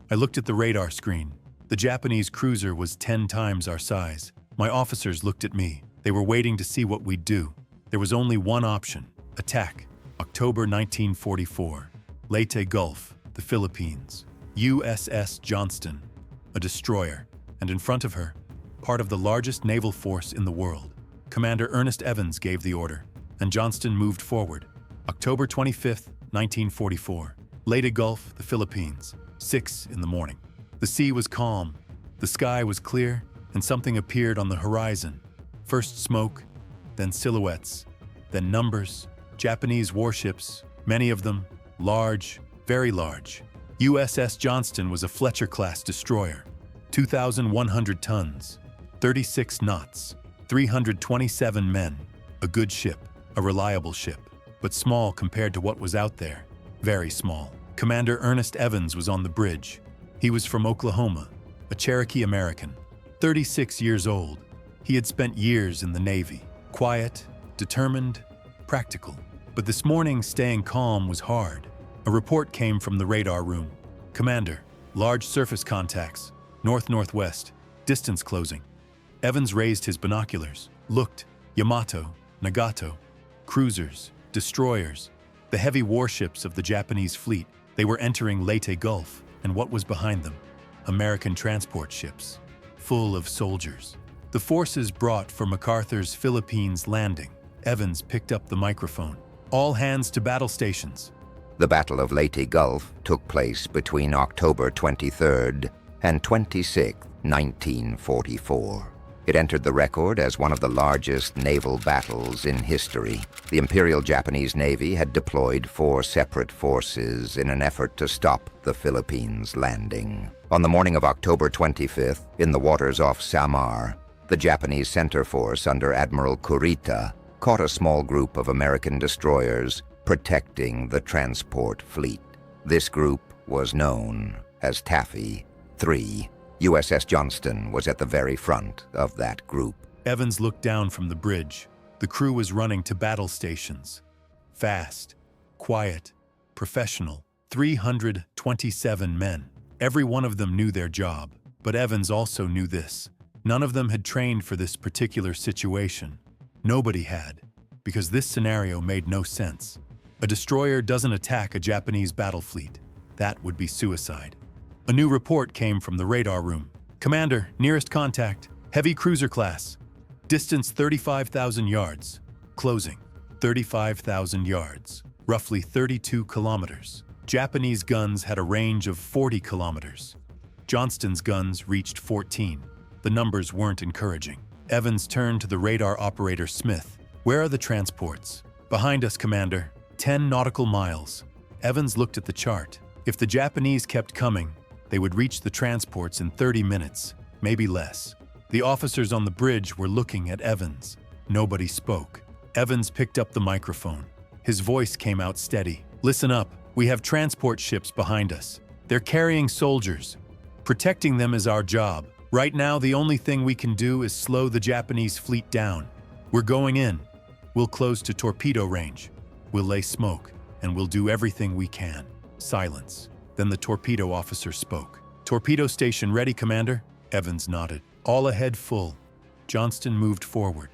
I looked at the radar screen. The Japanese cruiser was 10 times our size. My officers looked at me. They were waiting to see what we'd do. There was only one option: attack. October 1944. Leyte Gulf, the Philippines. USS Johnston, a destroyer, and in front of her, part of the largest naval force in the world. Commander Ernest Evans gave the order, and Johnston moved forward. October 25, 1944. Leyte Gulf, the Philippines. 6 in the morning. The sea was calm, the sky was clear, and something appeared on the horizon. First smoke, then silhouettes, then numbers. Japanese warships, many of them large, very large. USS Johnston was a Fletcher-class destroyer. 2,100 tons, 36 knots, 327 men. A good ship, a reliable ship, but small compared to what was out there. Very small. Commander Ernest Evans was on the bridge. He was from Oklahoma, a Cherokee American, 36 years old. He had spent years in the Navy. Quiet, determined, practical. But this morning, staying calm was hard. A report came from the radar room. Commander, large surface contacts, north-northwest, distance closing. Evans raised his binoculars, looked. Yamato, Nagato, cruisers, destroyers, the heavy warships of the Japanese fleet. They were entering Leyte Gulf, and what was behind them? American transport ships, full of soldiers. The forces brought for MacArthur's Philippines landing. Evans picked up the microphone. All hands to battle stations. The Battle of Leyte Gulf took place between October 23rd and 26th, 1944. It entered the record as one of the largest naval battles in history. The Imperial Japanese Navy had deployed 4 separate forces in an effort to stop the Philippines landing. On the morning of October 25th, in the waters off Samar, the Japanese Center Force under Admiral Kurita caught a small group of American destroyers protecting the transport fleet. This group was known as Taffy 3. USS Johnston was at the very front of that group. Evans looked down from the bridge. The crew was running to battle stations. Fast, quiet, professional. 327 men. Every one of them knew their job. But Evans also knew this. None of them had trained for this particular situation. Nobody had, because this scenario made no sense. A destroyer doesn't attack a Japanese battle fleet. That would be suicide. A new report came from the radar room. Commander, nearest contact, heavy cruiser class. Distance 35,000 yards. Closing, 35,000 yards, roughly 32 kilometers. Japanese guns had a range of 40 kilometers. Johnston's guns reached 14. The numbers weren't encouraging. Evans turned to the radar operator Smith. Where are the transports? Behind us, Commander. 10 nautical miles. Evans looked at the chart. If the Japanese kept coming, they would reach the transports in 30 minutes, maybe less. The officers on the bridge were looking at Evans. Nobody spoke. Evans picked up the microphone. His voice came out steady. Listen up. We have transport ships behind us. They're carrying soldiers. Protecting them is our job. Right now, the only thing we can do is slow the Japanese fleet down. We're going in. We'll close to torpedo range. We'll lay smoke, and we'll do everything we can. Silence. Then the torpedo officer spoke. Torpedo station ready, Commander? Evans nodded. All ahead full. Johnston moved forward.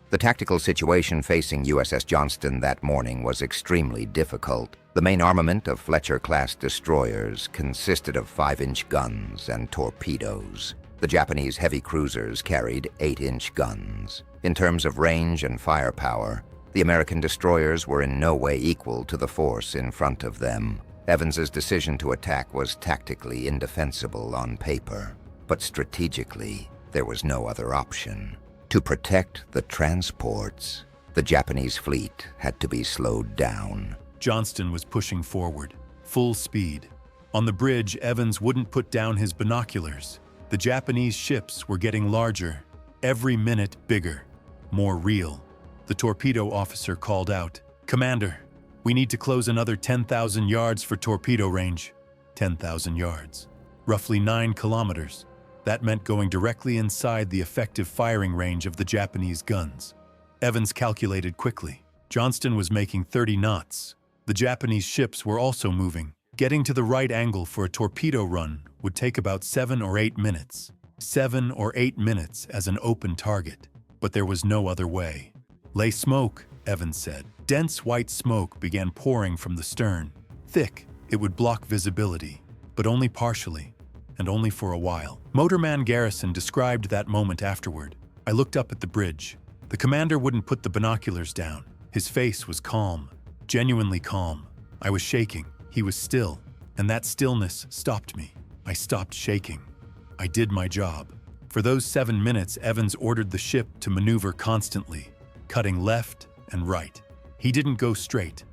The tactical situation facing USS Johnston that morning was extremely difficult. The main armament of Fletcher-class destroyers consisted of 5-inch guns and torpedoes. The Japanese heavy cruisers carried 8-inch guns. In terms of range and firepower, the American destroyers were in no way equal to the force in front of them. Evans's decision to attack was tactically indefensible on paper, but strategically, there was no other option. To protect the transports, the Japanese fleet had to be slowed down. Johnston was pushing forward, full speed. On the bridge, Evans wouldn't put down his binoculars. The Japanese ships were getting larger, every minute bigger, more real. The torpedo officer called out, "Commander, we need to close another 10,000 yards for torpedo range." 10,000 yards, roughly 9 kilometers. That meant going directly inside the effective firing range of the Japanese guns. Evans calculated quickly. Johnston was making 30 knots. The Japanese ships were also moving. Getting to the right angle for a torpedo run would take about 7 or 8 minutes. 7 or 8 minutes as an open target. But there was no other way. "Lay smoke," Evans said. Dense white smoke began pouring from the stern. Thick, it would block visibility, but only partially, and only for a while. Motorman Garrison described that moment afterward. "I looked up at the bridge. The commander wouldn't put the binoculars down. His face was calm, genuinely calm. I was shaking. He was still, and that stillness stopped me. I stopped shaking. I did my job." For those 7 minutes, Evans ordered the ship to maneuver constantly, cutting left and right. He didn't go straight,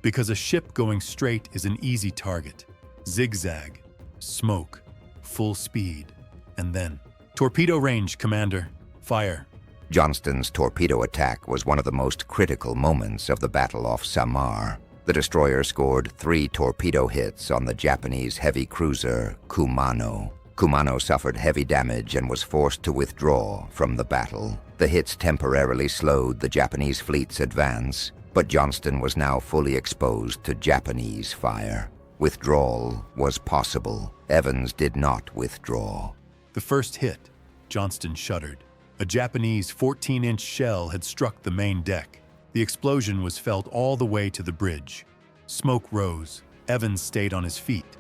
because a ship going straight is an easy target. Zigzag, smoke, full speed, and then, "Torpedo range, Commander. Fire." Johnston's torpedo attack was one of the most critical moments of the Battle off Samar. The destroyer scored 3 torpedo hits on the Japanese heavy cruiser Kumano. Kumano suffered heavy damage and was forced to withdraw from the battle. The hits temporarily slowed the Japanese fleet's advance, but Johnston was now fully exposed to Japanese fire. Withdrawal was possible. Evans did not withdraw. The first hit, Johnston shuddered. A Japanese 14-inch shell had struck the main deck. The explosion was felt all the way to the bridge. Smoke rose. Evans stayed on his feet,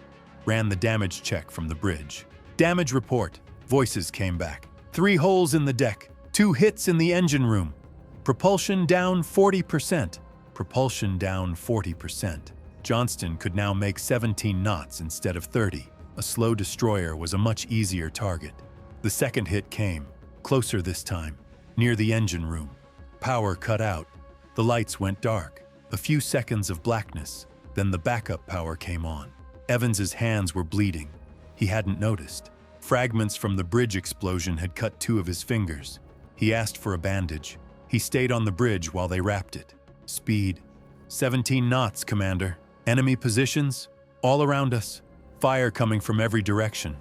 ran the damage check from the bridge. "Damage report." Voices came back. 3 holes in the deck, 2 hits in the engine room. Propulsion down 40%. Propulsion down 40%. Johnston could now make 17 knots instead of 30. A slow destroyer was a much easier target. The second hit came, closer this time, near the engine room. Power cut out. The lights went dark. A few seconds of blackness, then the backup power came on. Evans's hands were bleeding. He hadn't noticed. Fragments from the bridge explosion had cut 2 of his fingers. He asked for a bandage. He stayed on the bridge while they wrapped it. Speed. 17 knots, Commander. Enemy positions? All around us. Fire coming from every direction.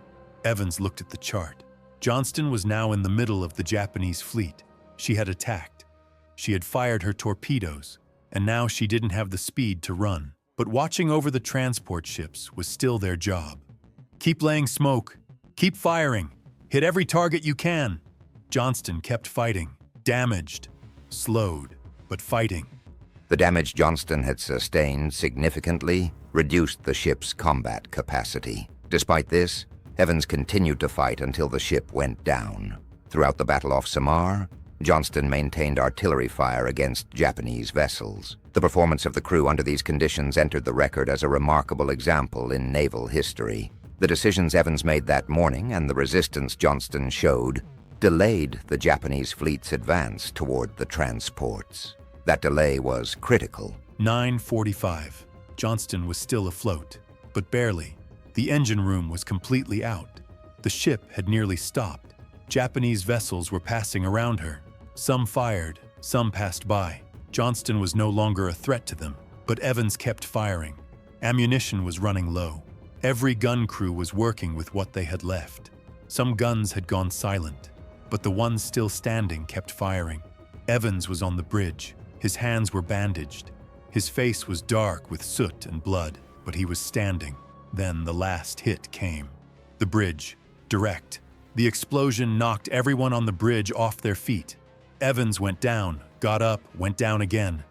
Evans looked at the chart. Johnston was now in the middle of the Japanese fleet. She had attacked. She had fired her torpedoes, and now she didn't have the speed to run. But watching over the transport ships was still their job. "Keep laying smoke. Keep firing. Hit every target you can." Johnston kept fighting. Damaged. Slowed, but fighting. The damage Johnston had sustained significantly reduced the ship's combat capacity. Despite this, Evans continued to fight until the ship went down. Throughout the battle off Samar, Johnston maintained artillery fire against Japanese vessels. The performance of the crew under these conditions entered the record as a remarkable example in naval history. The decisions Evans made that morning and the resistance Johnston showed delayed the Japanese fleet's advance toward the transports. That delay was critical. 9:45. Johnston was still afloat, but barely. The engine room was completely out. The ship had nearly stopped. Japanese vessels were passing around her. Some fired, some passed by. Johnston was no longer a threat to them, but Evans kept firing. Ammunition was running low. Every gun crew was working with what they had left. Some guns had gone silent, but the ones still standing kept firing. Evans was on the bridge. His hands were bandaged. His face was dark with soot and blood, but he was standing. Then the last hit came. The bridge, direct. The explosion knocked everyone on the bridge off their feet. Evans went down, got up, went down again.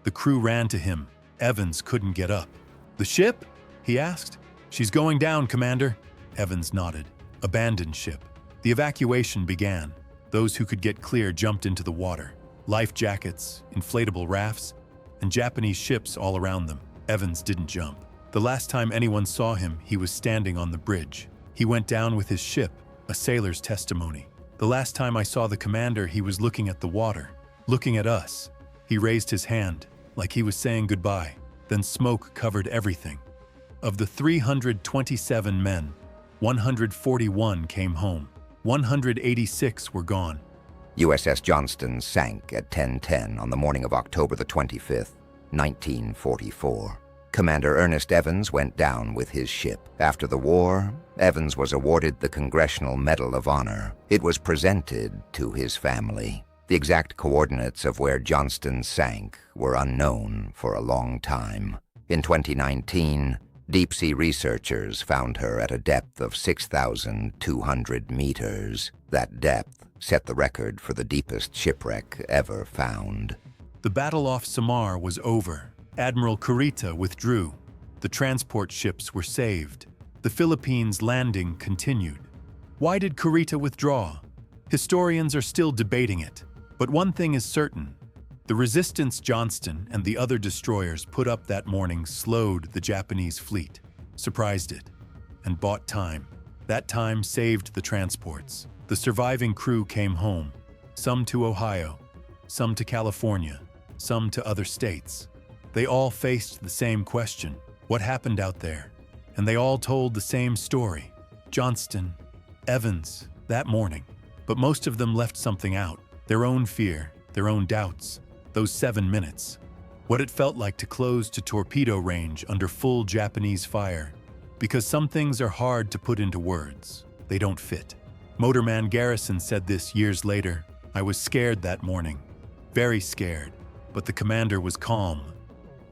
The crew ran to him. Evans couldn't get up. "The ship?" he asked. "She's going down, Commander." Evans nodded. Abandoned ship. The evacuation began. Those who could get clear jumped into the water. Life jackets, inflatable rafts, and Japanese ships all around them. Evans didn't jump. The last time anyone saw him, he was standing on the bridge. He went down with his ship, a sailor's testimony. "The last time I saw the commander, he was looking at the water, looking at us." He raised his hand, like he was saying goodbye. Then smoke covered everything. Of the 327 men, 141 came home. 186 were gone. USS Johnston sank at 10:10 on the morning of October the 25th, 1944. Commander Ernest Evans went down with his ship. After the war, Evans was awarded the Congressional Medal of Honor. It was presented to his family. The exact coordinates of where Johnston sank were unknown for a long time. In 2019, Deep-sea researchers found her at a depth of 6,200 meters. That depth set the record for the deepest shipwreck ever found. The battle off Samar was over. Admiral Kurita withdrew. The transport ships were saved. The Philippines landing continued. Why did Kurita withdraw? Historians are still debating it. But one thing is certain. The USS Johnston and the other destroyers put up that morning slowed the Japanese fleet, surprised it, and bought time. That time saved the transports. The surviving crew came home, some to Ohio, some to California, some to other states. They all faced the same question, what happened out there? And they all told the same story. Johnston, Evans, that morning. But most of them left something out, their own fear, their own doubts. Those 7 minutes. What it felt like to close to torpedo range under full Japanese fire. Because some things are hard to put into words. They don't fit. Motorman Garrison said this years later. I was scared that morning. Very scared. But the commander was calm.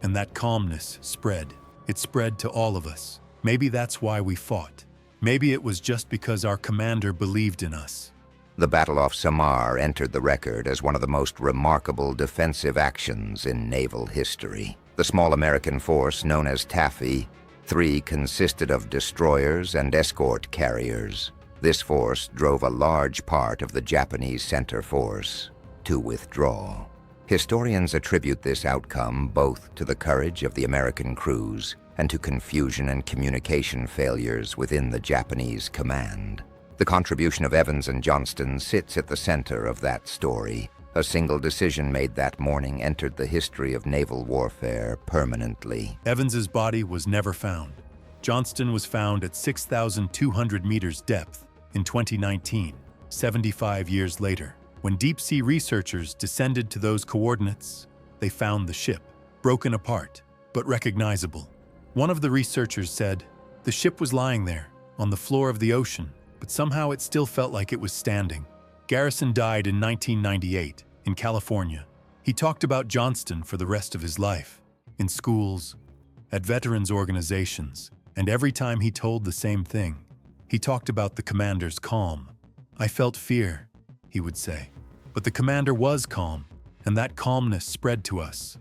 And that calmness spread. It spread to all of us. Maybe that's why we fought. Maybe it was just because our commander believed in us. The Battle off Samar entered the record as one of the most remarkable defensive actions in naval history. The small American force known as Taffy, 3 consisted of destroyers and escort carriers. This force drove a large part of the Japanese center force to withdraw. Historians attribute this outcome both to the courage of the American crews and to confusion and communication failures within the Japanese command. The contribution of Evans and Johnston sits at the center of that story. A single decision made that morning entered the history of naval warfare permanently. Evans's body was never found. Johnston was found at 6,200 meters depth in 2019, 75 years later. When deep-sea researchers descended to those coordinates, they found the ship, broken apart, but recognizable. One of the researchers said, the ship was lying there, on the floor of the ocean, but somehow it still felt like it was standing. Garrison died in 1998 in California. He talked about Johnston for the rest of his life, in schools, at veterans organizations, and every time he told the same thing. He talked about the commander's calm. I felt fear, he would say. But the commander was calm, and that calmness spread to us.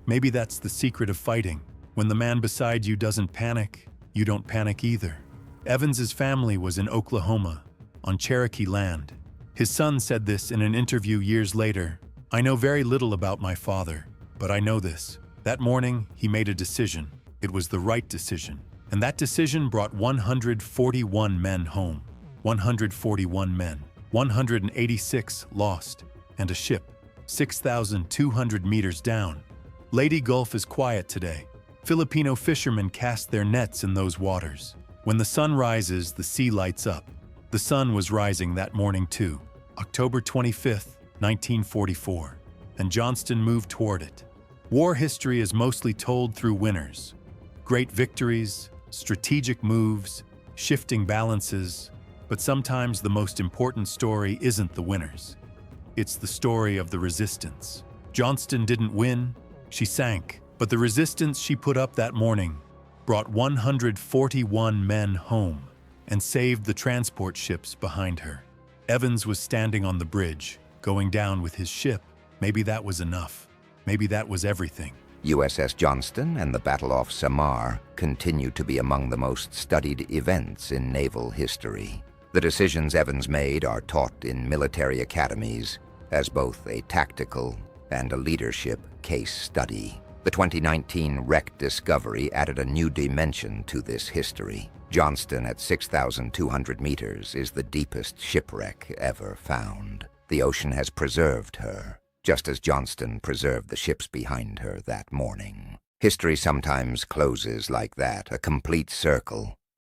Maybe that's the secret of fighting. When the man beside you doesn't panic, you don't panic either. Evans's family was in Oklahoma, on Cherokee land. His son said this in an interview years later. I know very little about my father, but I know this. That morning, he made a decision. It was the right decision. And that decision brought 141 men home. 141 men. 186 lost. And a ship, 6,200 meters down. Leyte Gulf is quiet today. Filipino fishermen cast their nets in those waters. When the sun rises, the sea lights up. The sun was rising that morning too, October 25th, 1944, and Johnston moved toward it. War history is mostly told through winners. Great victories, strategic moves, shifting balances, but sometimes the most important story isn't the winners. It's the story of the resistance. Johnston didn't win, she sank, but the resistance she put up that morning brought 141 men home and saved the transport ships behind her. Evans was standing on the bridge, going down with his ship. Maybe that was enough. Maybe that was everything. USS Johnston and the Battle off Samar continue to be among the most studied events in naval history. The decisions Evans made are taught in military academies as both a tactical and a leadership case study. The 2019 wreck discovery added a new dimension to this history. Johnston at 6,200 meters is the deepest shipwreck ever found. The ocean has preserved her, just as Johnston preserved the ships behind her that morning. History sometimes closes like that, a complete circle.